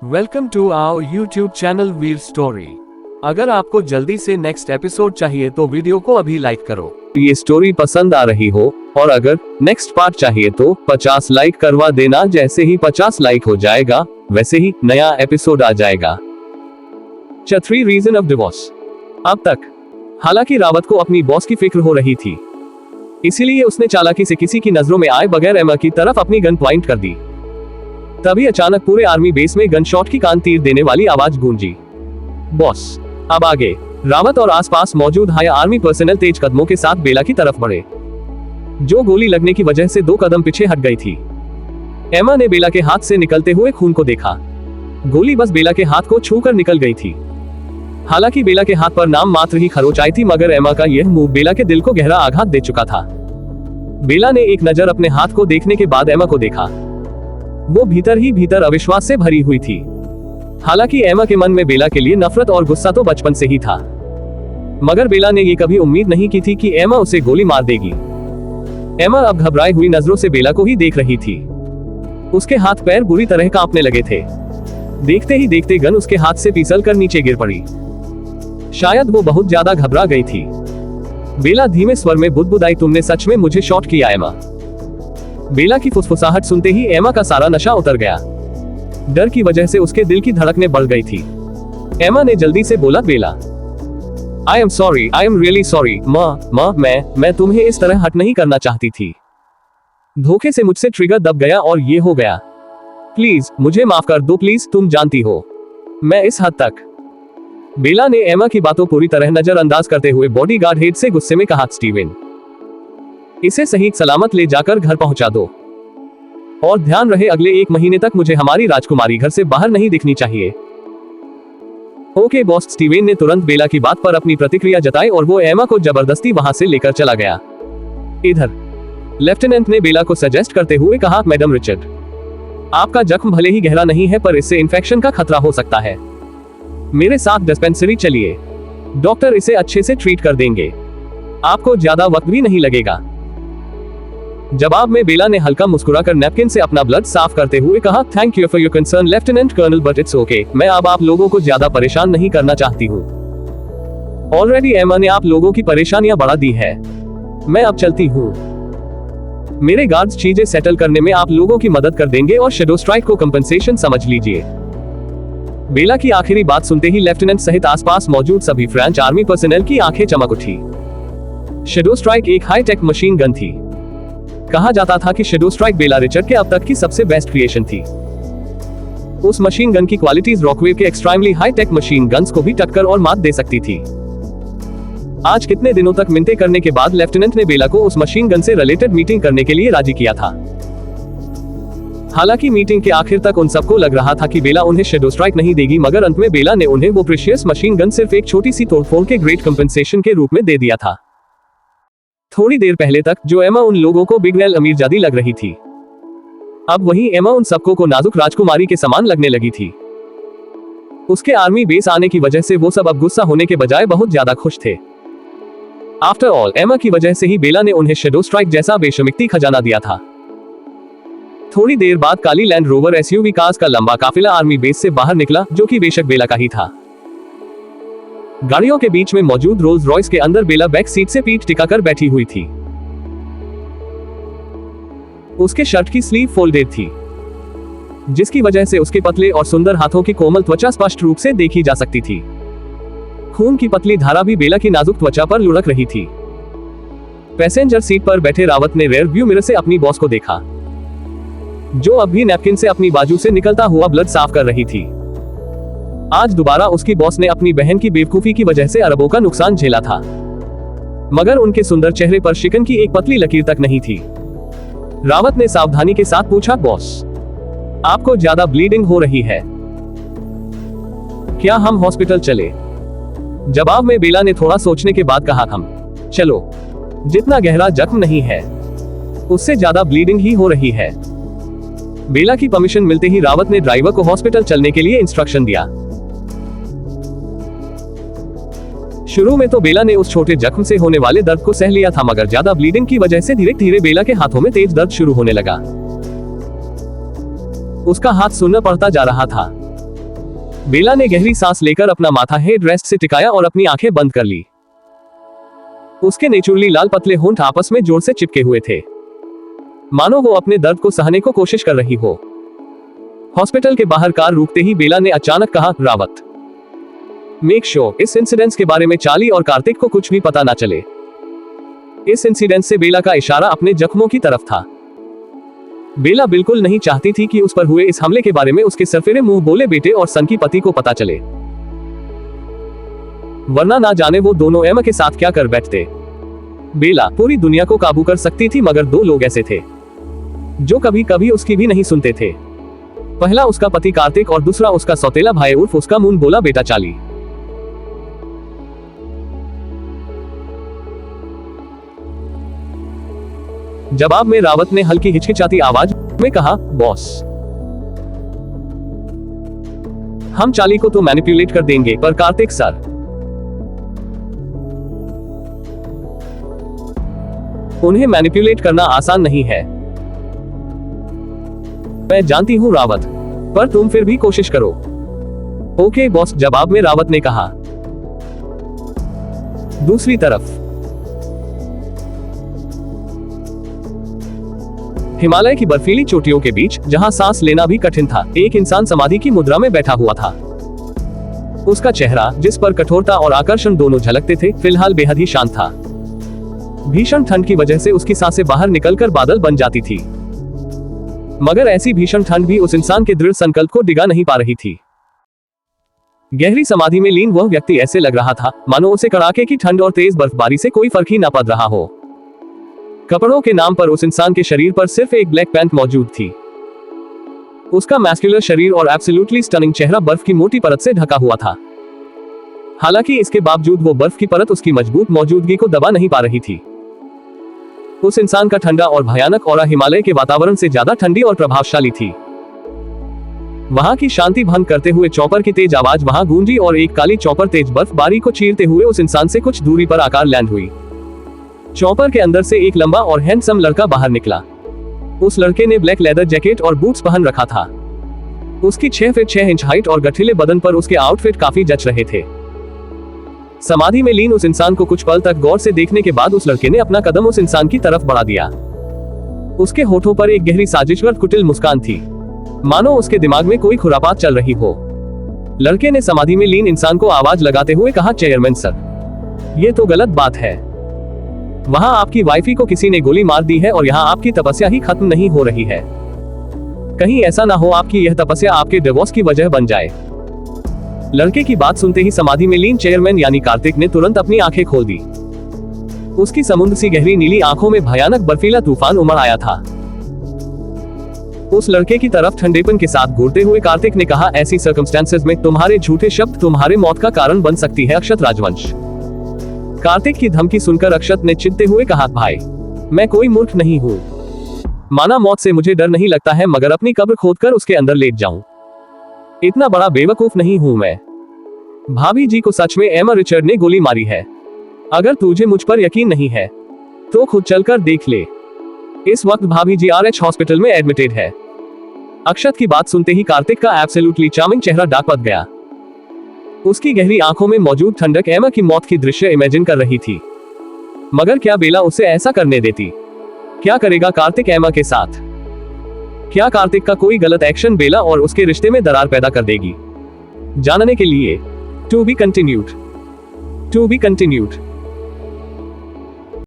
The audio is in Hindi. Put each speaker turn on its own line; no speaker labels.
Welcome to our YouTube channel Veer story. अगर आपको जल्दी से नेक्स्ट एपिसोड चाहिए तो वीडियो को अभी लाइक करो।
ये स्टोरी पसंद आ रही हो और अगर नेक्स्ट पार्ट चाहिए तो 50 लाइक करवा देना। जैसे ही 50 लाइक हो जाएगा वैसे ही नया एपिसोड आ जाएगा। 3 रीजन ऑफ डिवोर्स। अब तक हालांकि रावत को अपनी बॉस की फिक्र हो रही थी, इसीलिए उसने चालाकी से किसी की नजरों में आए बगैर एमा की तरफ अपनी गन पॉइंट कर दी। तभी अचानक पूरे आर्मी बेस में गन शॉट की कान तीर देने वाली आवाज गूंजी। बॉस। अब आगे रावत और आसपास मौजूद हाई आर्मी पर्सनल तेज कदमों के साथ बेला की तरफ बढ़े, जो गोली लगने की वजह से 2 कदम पीछे हट गई थी। एमा ने बेला के हाथ से निकलते हुए खून को देखा। गोली बस बेला के हाथ को छूकर निकल गई थी। हालांकि बेला के हाथ पर नाम मात्र ही खरोच आई थी, मगर एमा का यह मूव बेला के दिल को गहरा आघात दे चुका था। बेला ने एक नजर अपने हाथ को देखने के बाद एमा को देखा। वो भीतर ही भीतर अविश्वास से भरी हुई थी। हालांकि एमा के मन में बेला के लिए नफरत और गुस्सा तो बचपन से ही था, मगर बेला ने ये कभी उम्मीद नहीं की थी कि एमा उसे गोली मार देगी। एमा अब घबराई हुई नजरों से बेला को ही देख रही थी। उसके हाथ पैर बुरी तरह कांपने लगे थे। देखते ही देखते गन उसके हाथ से फिसल कर नीचे गिर पड़ी। शायद वो बहुत ज्यादा घबरा गई थी। बेला धीमे स्वर में बुदबुदाई, तुमने सच में मुझे शॉट किया एमा। बेला की फुसफुसाहट सुनते ही एमा का सारा नशा उतर गया। डर की वजह से उसके दिल की धड़कनें बढ़ गई थी। एमा ने जल्दी से बोला, Bela I am sorry, I am really sorry माँ, मैं तुम्हें इस तरह हर्ट नहीं करना चाहती थी। धोखे से मुझसे ट्रिगर दब गया और ये हो गया। प्लीज मुझे माफ कर दो, प्लीज, तुम जानती हो मैं इस हद तक। बेला ने एमा की बातों पूरी तरह नजरअंदाज करते हुए बॉडीगार्ड हेड से गुस्से में कहा, स्टीवन, इसे सही सलामत ले जाकर घर पहुंचा दो और ध्यान रहे अगले 1 महीने तक मुझे हमारी राजकुमारी घर से बाहर नहीं दिखनी चाहिए। Okay boss. स्टीवन ने तुरंत बेला की बात पर अपनी प्रतिक्रिया जताई और वो एमा को जबरदस्ती वहां से लेकर चला गया। इधर लेफ्टिनेंट ने बेला को सजेस्ट करते हुए कहा, मैडम रिचर्ड, आपका जख्म भले ही गहरा नहीं है पर इससे इन्फेक्शन का खतरा हो सकता है। मेरे साथ डिस्पेंसरी चलिए, डॉक्टर इसे अच्छे से ट्रीट कर देंगे, आपको ज्यादा वक्त भी नहीं लगेगा। जवाब में बेला ने हल्का मुस्कुराकर नैपकिन से अपना ब्लड साफ करते हुए कहा, thank you for your concern lieutenant colonel, but it's okay. मैं अब आप लोगों को ज्यादा परेशान नहीं करना चाहती हूँ। ऑलरेडी एमा ने आप लोगों की परेशानियां बढ़ा दी है। मैं अब चलती हूँ। मेरे गार्ड्स चीजें सेटल करने में आप लोगों की मदद कर देंगे और शेडो स्ट्राइक को कंपनसेशन समझ लीजिए। बेला की आखिरी बात सुनते ही लेफ्टिनेंट सहित आसपास मौजूद सभी फ्रेंच आर्मी पर्सनल की आंखें चमक उठी। शेडो स्ट्राइक एक हाई टेक मशीन गन थी। कहा जाता था कि शेडो स्ट्राइक बेला रिचर्ड के अब तक की सबसे बेस्ट क्रिएशन थी। उस मशीन गन की क्वालिटीज रॉकवेव के extremely high tech machine guns को भी टक्कर और मात दे सकती थी। आज कितने दिनों तक मिन्नतें करने के बाद लेफ्टिनेंट ने बेला को उस मशीन गन से रिलेटेड मीटिंग करने के लिए राजी किया था। हालांकि मीटिंग के आखिर तक उन सबको लग रहा था कि बेला उन्हें शेडो स्ट्राइक नहीं देगी, मगर अंत में बेला ने उन्हें वो प्रीशियस मशीन गन सिर्फ एक छोटी सी तोड़फोड़ के ग्रेट कंपनसेशन के रूप में दे दिया था। थोड़ी देर पहले तक जो एमा उन लोगों को बिग नेल अमीरजादी लग रही थी, अब वही एमा उन सबको को नाजुक राजकुमारी के समान लगने लगी थी। उसके आर्मी बेस आने की वजह से वो सब अब गुस्सा होने के बजाय बहुत ज्यादा खुश थे। आफ्टर ऑल एमा की वजह से ही बेला ने उन्हें शेडो स्ट्राइक जैसा बेशमिक्ती खजाना दिया था। थोड़ी देर बाद काली लैंड रोवर एसयूवी कार्स का लंबा काफिला आर्मी बेस से बाहर निकला, जो कि बेशक बेला का ही था। गाड़ियों के बीच में मौजूद रोल्स रॉयस के अंदर बेला बैक सीट से पीठ टिकाकर बैठी हुई थी। उसके शर्ट की स्लीव फोल्डेड थी, जिसकी वजह से उसके पतले और सुंदर हाथों की कोमल त्वचा स्पष्ट रूप से देखी जा सकती थी। खून की पतली धारा भी बेला की नाजुक त्वचा पर लुढ़क रही थी। पैसेंजर सीट पर बैठे रावत ने रेयर व्यू मिरर से अपनी बॉस को देखा, जो अब भी नैपकिन से अपनी बाजू से निकलता हुआ ब्लड साफ कर रही थी। आज दोबारा उसकी बॉस ने अपनी बहन की बेवकूफी की वजह से अरबों का नुकसान झेला था, मगर उनके सुंदर चेहरे पर शिकन की एक पतली लकीर तक नहीं थी। रावत ने सावधानी के साथ पूछा, बॉस, आपको ज्यादा ब्लीडिंग हो रही है, क्या हम हॉस्पिटल चले? जवाब में बेला ने थोड़ा सोचने के बाद कहा, हम चलो, जितना गहरा जख्म नहीं है उससे ज्यादा ब्लीडिंग ही हो रही है। बेला की परमिशन मिलते ही रावत ने ड्राइवर को हॉस्पिटल चलने के लिए इंस्ट्रक्शन दिया। शुरू में तो बेला ने उस छोटे जख्म से होने वाले दर्द को सह लिया था, मगर ज्यादा ब्लीडिंग की वजह से धीरे धीरे बेला के हाथों में तेज दर्द शुरू होने लगा। उसका हाथ सुन्न पड़ता जा रहा था। बेला ने गहरी सांस लेकर अपना माथा हेड रेस्ट से टिकाया और अपनी आंखें बंद कर ली। उसके नेचुरली लाल पतले होंठ आपस में जोर से चिपके हुए थे, मानो वो अपने दर्द को सहने को कोशिश कर रही हो। हॉस्पिटल के बाहर कार रुकते ही बेला ने अचानक कहा, रावत, मेक श्योर इस इंसिडेंट के बारे में चार्ली और कार्तिक को कुछ भी पता ना चले। इस इंसिडेंट से बेला का इशारा अपने जख्मों की तरफ था। बेला बिल्कुल नहीं चाहती थी कि उस पर हुए इस हमले के बारे में उसके सरफेरे मुंह बोले बेटे और सन की पति को पता चले, वरना ना जाने वो दोनों एमा के साथ क्या कर बैठते। बेला पूरी दुनिया को काबू कर सकती थी, मगर दो लोग ऐसे थे जो कभी कभी उसकी भी नहीं सुनते थे। पहला उसका पति कार्तिक और दूसरा उसका सौतेला भाई उर्फ उसका मुंह बोला बेटा चार्ली। जवाब में रावत ने हल्की हिचकिचाती आवाज में कहा, बॉस, हम चार्ली को तो मैनिपुलेट कर देंगे, पर कार्तिक सर, उन्हें मैनिपुलेट करना आसान नहीं है। मैं जानती हूं रावत, पर तुम फिर भी कोशिश करो। ओके बॉस, जवाब में रावत ने कहा। दूसरी तरफ हिमालय की बर्फीली चोटियों के बीच, जहां सांस लेना भी कठिन था, एक इंसान समाधि की मुद्रा में बैठा हुआ था। उसका चेहरा, जिस पर कठोरता और आकर्षण दोनों झलकते थे, फिलहाल बेहद ही शांत था। भीषण ठंड की वजह से उसकी सांसें बाहर निकलकर बादल बन जाती थी, मगर ऐसी भीषण ठंड भी उस इंसान के दृढ़ संकल्प को डिगा नहीं पा रही थी। गहरी समाधि में लीन वह व्यक्ति ऐसे लग रहा था मानो उसे कड़ाके की ठंड और तेज बर्फबारी से कोई फर्क ही ना पड़ रहा हो। कपड़ों के नाम पर उस इंसान के शरीर पर सिर्फ एक ब्लैक पैंट मौजूद थी। उसका मैस्कुलर शरीर और एब्सोल्युटली स्टनिंग चेहरा बर्फ की मोटी परत से ढका हुआ था। हालांकि इसके बावजूद वो बर्फ की परत उसकी मजबूत मौजूदगी को दबा नहीं पा रही थी। उस इंसान का ठंडा और भयानक ऑरा हिमालय के वातावरण से ज्यादा ठंडी और प्रभावशाली थी। वहां की शांति भंग करते हुए चॉपर की तेज आवाज वहां गूंजी और एक काली चॉपर तेज बर्फबारी को चीरते हुए उस इंसान से कुछ दूरी पर आकर लैंड हुई। चॉपर के अंदर से एक लंबा और हैंडसम लड़का बाहर निकला। उस लड़के ने ब्लैक लेदर जैकेट और बूट्स पहन रखा था। उसकी 6 फीट 6 इंच हाइट और गठीले बदन पर उसके आउटफिट काफी जच रहे थे। समाधि में लीन उस इंसान को कुछ पल तक गौर से देखने के बाद उस लड़के ने अपना कदम उस इंसान की तरफ बढ़ा दिया। उसके होठों पर एक गहरी साजिशगढ़ कुटिल मुस्कान थी, मानो उसके दिमाग में कोई खुरापात चल रही हो। लड़के ने समाधि में लीन इंसान को आवाज लगाते हुए कहा, चेयरमैन सर, ये तो गलत बात है। वहां आपकी वाइफी को किसी ने गोली मार दी है और यहाँ आपकी तपस्या ही खत्म नहीं हो रही है। कहीं ऐसा ना हो आपकी यह तपस्या आपके डिवोर्स की वजह बन जाए। लड़के की बात सुनते ही समाधि में लीन चेयरमैन यानी कार्तिक ने तुरंत अपनी आंखें खोल दी। उसकी समुद्र सी गहरी नीली आंखों में भयानक बर्फीला तूफान उमड़ आया था। उस लड़के की तरफ ठंडेपन के साथ घूरते हुए कार्तिक ने कहा, ऐसी सर्कमस्टेंसेस में तुम्हारे झूठे शब्द तुम्हारे मौत का कारण बन सकती है अक्षत राजवंश। कार्तिक की धमकी सुनकर अक्षत ने चिढ़ते हुए कहा, भाई, मैं कोई मूर्ख नहीं हूँ। माना मौत से मुझे डर नहीं लगता है, मगर अपनी कब्र खोदकर उसके अंदर लेट जाऊं, इतना बड़ा बेवकूफ नहीं हूं मैं। भाभी जी को सच में एमा रिचर्ड ने गोली मारी है। अगर तुझे मुझ पर यकीन नहीं है तो खुद चलकर देख ले। इस वक्त भाभी जी RH हॉस्पिटल में एडमिटेड है। अक्षत की बात सुनते ही कार्तिक का एब्सोल्युटली चार्मिंग चेहरा डाक पड़ गया। उसकी गहरी आंखों में मौजूद ठंडक एमा की मौत की दृश्य इमेजिन कर रही थी। मगर क्या बेला उसे ऐसा करने देती? क्या करेगा कार्तिक एमा के साथ? क्या कार्तिक का कोई गलत एक्शन बेला और उसके रिश्ते में दरार पैदा कर देगी? जानने के लिए टू बी कंटिन्यूड।